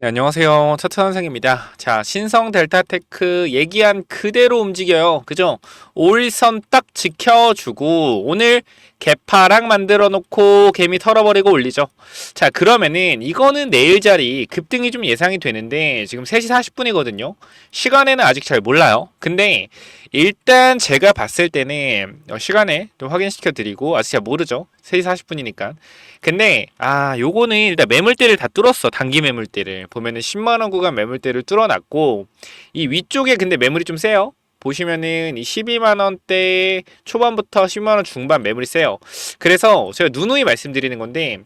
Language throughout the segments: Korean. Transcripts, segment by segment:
네, 안녕하세요. 차트 선생입니다. 자, 신성 델타테크 얘기한 그대로 움직여요. 그죠? 5일선 딱 지켜주고 오늘 개파락 만들어 놓고 개미 털어버리고 올리죠. 자, 그러면은 이거는 내일 자리 급등이 좀 예상이 되는데 지금 3시 40분이거든요. 시간에는 아직 잘 몰라요. 근데 일단 제가 봤을 때는 시간에 좀 확인시켜 드리고 아직 잘 모르죠. 3시 40분이니까. 근데 요거는 일단 매물대를 다 뚫었어. 단기 매물대를 보면은 10만원 구간 매물대를 뚫어놨고, 이 위쪽에 근데 매물이 좀 세요. 보시면은 이 12만원대 초반부터 10만원 중반 매물이 세요. 그래서 제가 누누이 말씀드리는 건데,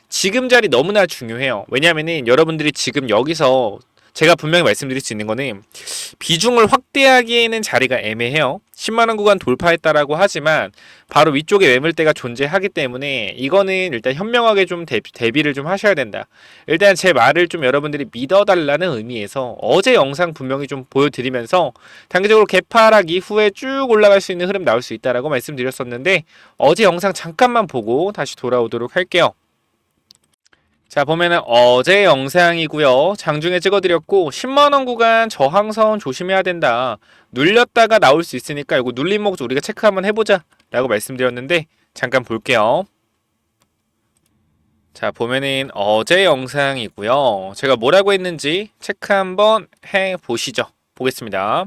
지금 자리 너무나 중요해요. 왜냐면은 여러분들이 지금 여기서 제가 분명히 말씀드릴 수 있는 거는 비중을 확대하기에는 자리가 애매해요. 10만원 구간 돌파했다라고 하지만 바로 위쪽에 매물대가 존재하기 때문에 이거는 일단 현명하게 좀 대비를 좀 하셔야 된다. 일단 제 말을 좀 여러분들이 믿어달라는 의미에서 어제 영상 분명히 좀 보여드리면서 단기적으로 개파락 이후에 쭉 올라갈 수 있는 흐름 나올 수 있다라고 말씀드렸었는데, 어제 영상 잠깐만 보고 다시 돌아오도록 할게요. 자, 보면은 어제 영상이고요. 장중에 찍어드렸고 10만원 구간 저항선 조심해야 된다. 눌렸다가 나올 수 있으니까 이거 눌린 목적 우리가 체크 한번 해보자 라고 말씀드렸는데, 잠깐 볼게요. 자, 보면은 어제 영상이고요. 제가 뭐라고 했는지 체크 한번 해보시죠. 보겠습니다.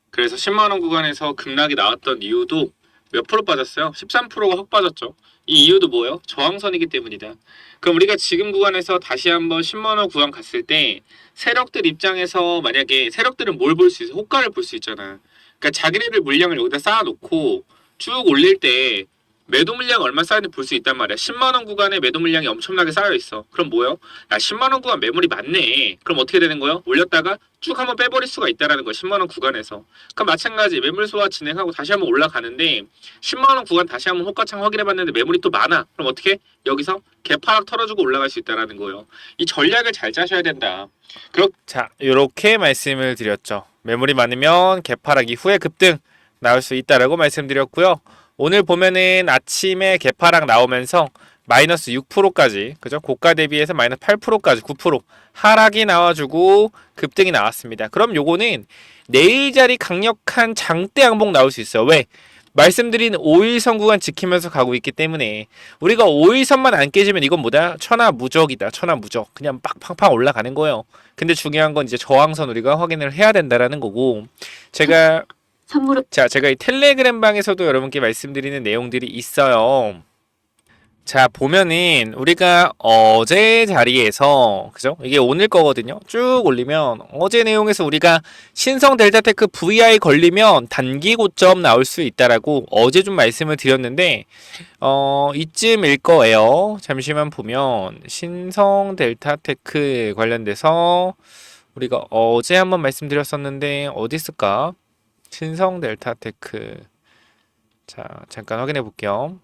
그래서 10만원 구간에서 급락이 나왔던 이유도 몇 프로 빠졌어요? 13%가 확 빠졌죠. 이 이유도 뭐예요? 저항선이기 때문이다. 그럼 우리가 지금 구간에서 다시 한번 10만원 구간 갔을 때 세력들 입장에서 만약에 세력들은 뭘 볼 수 있어? 호가를 볼 수 있잖아. 그러니까 자기네들 물량을 여기다 쌓아놓고 쭉 올릴 때 매도 물량 얼마 쌓였는지 볼 수 있단 말이야. 10만원 구간에 매도 물량이 엄청나게 쌓여있어. 그럼 뭐예요? 야, 10만원 구간 매물이 많네. 그럼 어떻게 되는 거예요? 올렸다가 쭉 한번 빼버릴 수가 있다라는 거야. 10만원 구간에서. 그럼 마찬가지 매물 소화 진행하고 다시 한번 올라가는데 10만원 구간 다시 한번 호가창 확인해봤는데 매물이 또 많아. 그럼 어떻게? 여기서 개파락 털어주고 올라갈 수 있다라는 거예요. 이 전략을 잘 짜셔야 된다. 자, 이렇게 말씀을 드렸죠. 매물이 많으면 개파락 이후에 급등 나올 수 있다라고 말씀드렸고요. 오늘 보면은 아침에 개파락 나오면서 마이너스 6%까지, 그죠? 고가 대비해서 마이너스 8%까지 9% 하락이 나와주고 급등이 나왔습니다. 그럼 요거는 내일 자리 강력한 장대 양봉 나올 수 있어요. 왜? 말씀드린 5일선 구간 지키면서 가고 있기 때문에 우리가 5일선만 안 깨지면 이건 뭐다? 천하무적이다. 천하무적. 그냥 빡팡팡 올라가는 거예요. 근데 중요한 건 이제 저항선 우리가 확인을 해야 된다라는 거고, 제가 제가 이 텔레그램 방에서도 여러분께 말씀드리는 내용들이 있어요. 자, 보면은 우리가 어제 자리에서, 그죠? 이게 오늘 거거든요. 쭉 올리면 어제 내용에서 우리가 신성 델타테크 VI 걸리면 단기 고점 나올 수 있다라고 어제 좀 말씀을 드렸는데, 이쯤일 거예요. 잠시만 보면 신성 델타테크 관련돼서 우리가 어제 한번 말씀드렸었는데 어디 있을까? 신성 델타테크. 자, 잠깐 확인해 볼게요.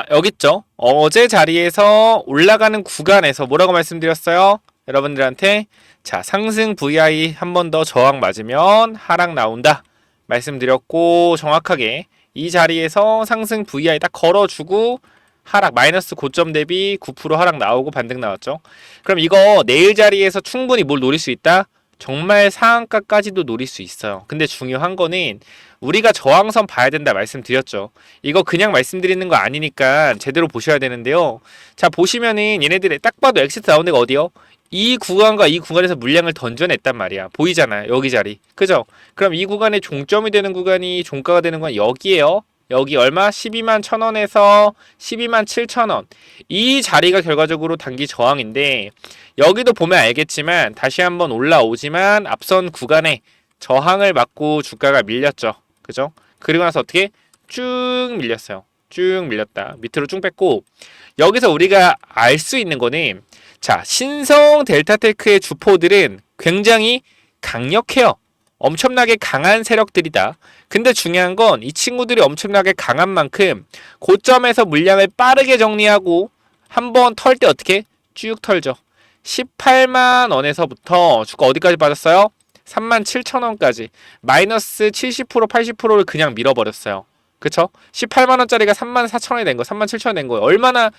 여기 있죠. 어제 자리에서 올라가는 구간에서 뭐라고 말씀드렸어요? 여러분들한테, 자, 상승 VI 한 번 더 저항 맞으면 하락 나온다 말씀드렸고, 정확하게 이 자리에서 상승 VI 딱 걸어주고 하락 마이너스 고점 대비 9% 하락 나오고 반등 나왔죠. 그럼 이거 내일 자리에서 충분히 뭘 노릴 수 있다? 정말 상한가까지도 노릴 수 있어요. 근데 중요한 거는 우리가 저항선 봐야 된다 말씀드렸죠. 이거 그냥 말씀드리는 거 아니니까 제대로 보셔야 되는데요. 자, 보시면은 얘네들의 딱 봐도 엑시트 나온 데가 어디요? 이 구간과 이 구간에서 물량을 던져냈단 말이야. 보이잖아요. 여기 자리. 그죠? 그럼 이 구간에 종점이 되는 구간이, 종가가 되는 건 여기에요. 여기 얼마? 12만 1,000원에서 12만 7,000원. 이 자리가 결과적으로 단기 저항인데, 여기도 보면 알겠지만 다시 한번 올라오지만 앞선 구간에 저항을 맞고 주가가 밀렸죠. 그죠? 그리고 나서 어떻게? 쭉 밀렸어요. 쭉 밀렸다. 밑으로 쭉 뺐고, 여기서 우리가 알 수 있는 거는, 자, 신성 델타테크의 주포들은 굉장히 강력해요. 엄청나게 강한 세력들이다. 근데 중요한 건 이 친구들이 엄청나게 강한 만큼 고점에서 물량을 빠르게 정리하고 한번 털 때 어떻게? 쭉 털죠. 18만 원에서부터 주가 어디까지 빠졌어요? 37,000원까지 마이너스 70% 80%를 그냥 밀어버렸어요. 그쵸? 18만원짜리가 34,000원이 된 거, 37,000원 된 거예요. 얼마나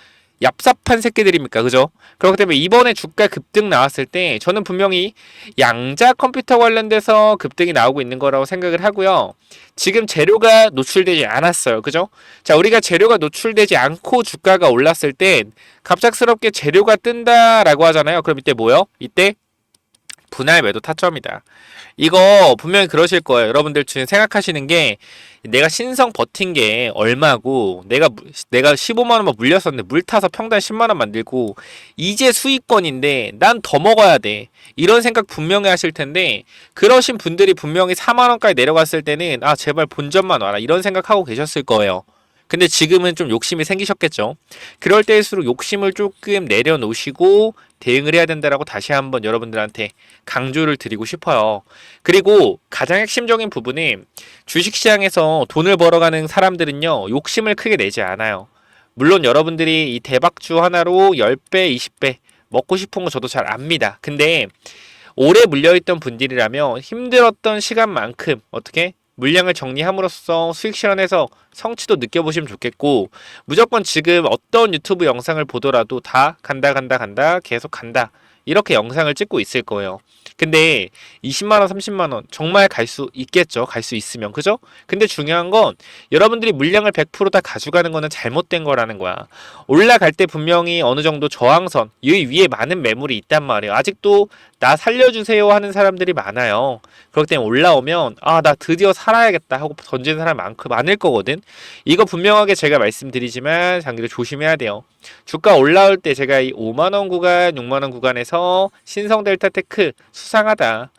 얍삽한 새끼들입니까? 그죠? 그렇기 때문에 이번에 주가 급등 나왔을 때 저는 분명히 양자 컴퓨터 관련돼서 급등이 나오고 있는 거라고 생각을 하고요. 지금 재료가 노출되지 않았어요. 그죠? 자, 우리가 재료가 노출되지 않고 주가가 올랐을 땐 갑작스럽게 재료가 뜬다라고 하잖아요. 그럼 이때 뭐요? 이때 분할 매도 타점이다. 이거 분명히 그러실 거예요. 여러분들 지금 생각하시는 게 내가 신성 버틴 게 얼마고 내가 15만 원만 물렸었는데 물 타서 평단 10만 원 만들고 이제 수익권인데 난 더 먹어야 돼. 이런 생각 분명히 하실 텐데 그러신 분들이 분명히 4만 원까지 내려갔을 때는 아 제발 본전만 와라 이런 생각하고 계셨을 거예요. 근데 지금은 좀 욕심이 생기셨겠죠. 그럴 때일수록 욕심을 조금 내려놓으시고 대응을 해야 된다라고 다시 한번 여러분들한테 강조를 드리고 싶어요. 그리고 가장 핵심적인 부분은 주식시장에서 돈을 벌어가는 사람들은요, 욕심을 크게 내지 않아요. 물론 여러분들이 이 대박주 하나로 10배, 20배 먹고 싶은 거 저도 잘 압니다. 근데 오래 물려있던 분들이라면 힘들었던 시간만큼 어떻게 물량을 정리함으로써 수익 실현해서 성취도 느껴보시면 좋겠고 무조건 지금 어떤 유튜브 영상을 보더라도 다 간다 계속 간다 이렇게 영상을 찍고 있을 거예요. 근데 20만원 30만원 정말 갈 수 있겠죠. 갈 수 있으면 그죠? 근데 중요한 건 여러분들이 물량을 100%다 가져가는 거는 잘못된 거라는 거야. 올라갈 때 분명히 어느 정도 저항선 이 위에 많은 매물이 있단 말이에요. 아직도 나 살려주세요 하는 사람들이 많아요. 그렇기 때문에 올라오면 아 나 드디어 살아야겠다 하고 던지는 사람 많을 거거든. 이거 분명하게 제가 말씀드리지만 장기를 조심해야 돼요. 주가 올라올 때 제가 이 5만원 구간 6만원 구간에서 신성 델타테크 수상하다,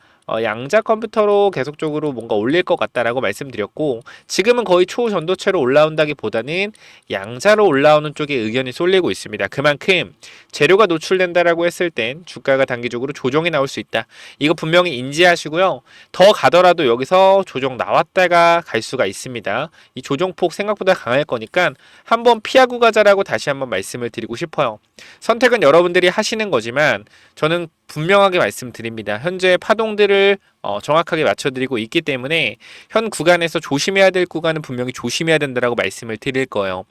양자 컴퓨터로 계속적으로 뭔가 올릴 것 같다라고 말씀드렸고 지금은 거의 초전도체로 올라온다기보다는 양자로 올라오는 쪽에 의견이 쏠리고 있습니다. 그만큼 재료가 노출된다라고 했을 땐 주가가 단기적으로 조정이 나올 수 있다. 이거 분명히 인지하시고요. 더 가더라도 여기서 조정 나왔다가 갈 수가 있습니다. 이 조정폭 생각보다 강할 거니까 한번 피하고 가자라고 다시 한번 말씀을 드리고 싶어요. 선택은 여러분들이 하시는 거지만 저는 분명하게 말씀드립니다. 현재 파동들을 정확하게 맞춰드리고 있기 때문에 현 구간에서 조심해야 될 구간은 분명히 조심해야 된다라고 말씀을 드릴 거예요.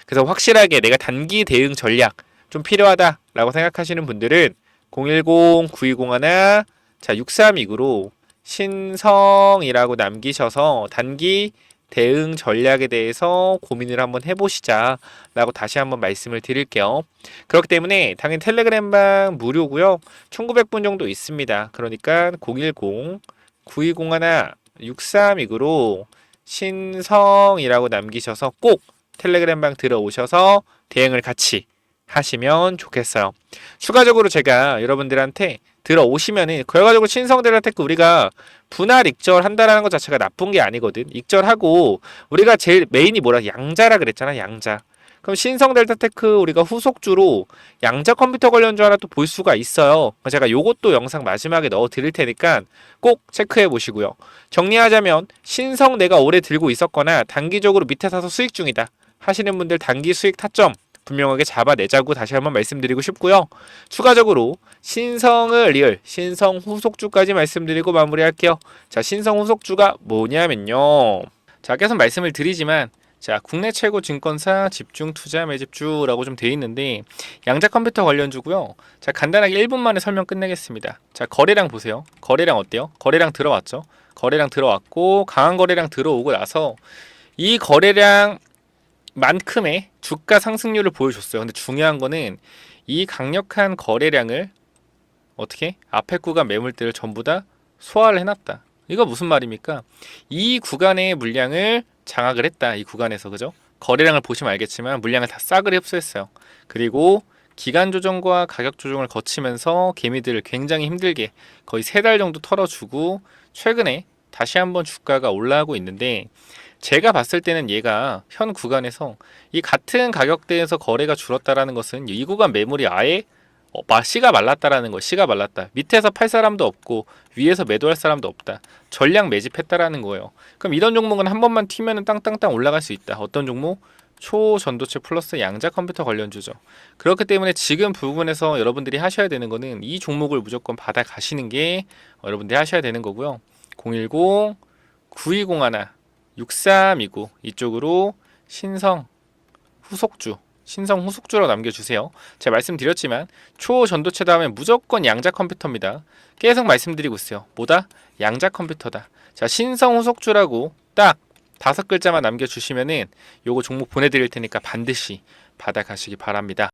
그래서 확실하게 내가 단기 대응 전략 좀 필요하다라고 생각하시는 분들은 010-9201 자 6329로 신성이라고 남기셔서 단기 대응 전략에 대해서 고민을 한번 해보시자 라고 다시 한번 말씀을 드릴게요. 그렇기 때문에 당연히 텔레그램방 무료고요. 1900분 정도 있습니다. 그러니까 010-9201-6329로 신성이라고 남기셔서 꼭 텔레그램방 들어오셔서 대응을 같이 하시면 좋겠어요. 추가적으로 제가 여러분들한테 들어오시면은 결과적으로 신성델타테크 우리가 분할 익절한다라는 것 자체가 나쁜 게 아니거든. 익절하고 우리가 제일 메인이 뭐라 양자라 그랬잖아. 양자. 그럼 신성델타테크 우리가 후속주로 양자 컴퓨터 관련주 하나 또 볼 수가 있어요. 제가 요것도 영상 마지막에 넣어 드릴 테니까 꼭 체크해 보시고요. 정리하자면 신성 내가 오래 들고 있었거나 단기적으로 밑에 사서 수익 중이다 하시는 분들 단기 수익 타점 분명하게 잡아내자고 다시 한번 말씀드리고 싶고요. 추가적으로 신성을 리얼, 신성 후속주까지 말씀드리고 마무리할게요. 자, 신성 후속주가 뭐냐면요. 자, 계속 말씀을 드리지만 자, 국내 최고 증권사 집중 투자 매집주라고 좀 돼 있는데 양자 컴퓨터 관련주고요. 자, 간단하게 1분 만에 설명 끝내겠습니다. 자, 거래량 보세요. 거래량 어때요? 거래량 들어왔죠? 거래량 들어왔고 강한 거래량 들어오고 나서 이 거래량 만큼의 주가 상승률을 보여줬어요. 근데 중요한 거는 이 강력한 거래량을 어떻게 앞에 구간 매물들을 전부 다 소화를 해놨다. 이거 무슨 말입니까? 이 구간의 물량을 장악을 했다. 이 구간에서 그죠? 거래량을 보시면 알겠지만 물량을 다 싹을 흡수했어요. 그리고 기간 조정과 가격 조정을 거치면서 개미들을 굉장히 힘들게 거의 3달 정도 털어주고 최근에 다시 한번 주가가 올라가고 있는데 제가 봤을 때는 얘가 현 구간에서 이 같은 가격대에서 거래가 줄었다라는 것은 이 구간 매물이 아예 씨가 말랐다라는 거. 씨가 말랐다. 밑에서 팔 사람도 없고 위에서 매도할 사람도 없다. 전량 매집했다라는 거예요. 그럼 이런 종목은 한 번만 튀면은 땅땅땅 올라갈 수 있다. 어떤 종목? 초전도체 플러스 양자 컴퓨터 관련주죠. 그렇기 때문에 지금 부분에서 여러분들이 하셔야 되는 거는 이 종목을 무조건 받아 가시는 게 여러분들이 하셔야 되는 거고요. 010-9201 6329 이쪽으로 신성 후속주 신성 후속주로 남겨주세요. 제가 말씀드렸지만 초전도체 다음엔 무조건 양자 컴퓨터입니다. 계속 말씀드리고 있어요. 뭐다? 양자 컴퓨터다. 자, 신성 후속주라고 딱 5글자만 남겨주시면은 요거 종목 보내드릴 테니까 반드시 받아가시기 바랍니다.